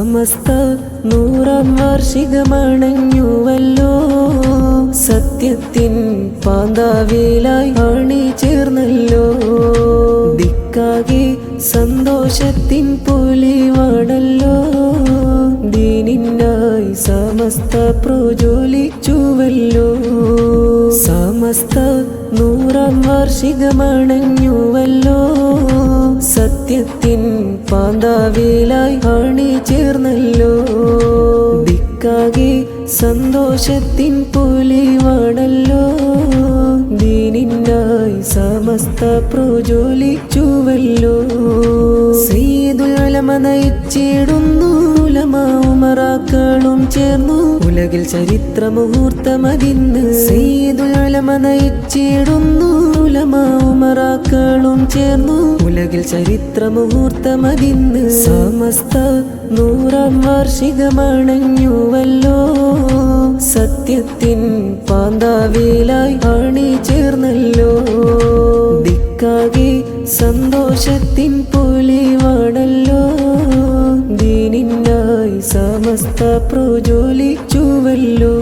സമസ്ത 100-ാം വാർഷികമണഞ്ഞുവല്ലോ. സത്യത്തിൻ പാന്താവിലായി അണിചേർന്നല്ലോ. ദിക്കാകെ സന്തോഷത്തിൻ പൊലിവാണല്ലോ. ദീനിനായി സമസ്ത പ്രജ്വലിച്ചുവല്ലോ. സമസ്ത 100-ാം വാർഷികമണഞ്ഞുവല്ലോ. സത്യത്തിൻ പാന്താവിലായി അണിചേർന്നല്ലോ. ദിക്കാകെ സന്തോഷത്തിൻ പൊലിവാണല്ലോ. ദീനിനായി സമസ്ത പ്രജ്വലിച്ചുവല്ലോ. സയ്യിദുൽ ഉലമ നയിച്ചിടുന്നു. ഉലമാ ഉമറാക്കളും ചേർന്നു ഉലകിൽ ചരിത്ര മുഹൂർത്തമതിന്ന്. സയ്യിദുൽ ഉലമ നയിച്ചിടുന്നു. ഉലമാ ഉമറാക്കളും ചേർന്നു ഉലകിൽ ചരിത്ര മുഹൂർത്തമതിന്ന്. സമസ്ത 100-ാം വാർഷികമണഞ്ഞുവല്ലോ. സത്യത്തിൻ പാന്താവിലായി അണിചേർന്നല്ലോ. ദിക്കാകെ സന്തോഷത്തിൻ പൊലിവാണല്ലോ. ദീനിനായി സമസ്ത പ്രജ്വലിച്ചുവല്ലോ.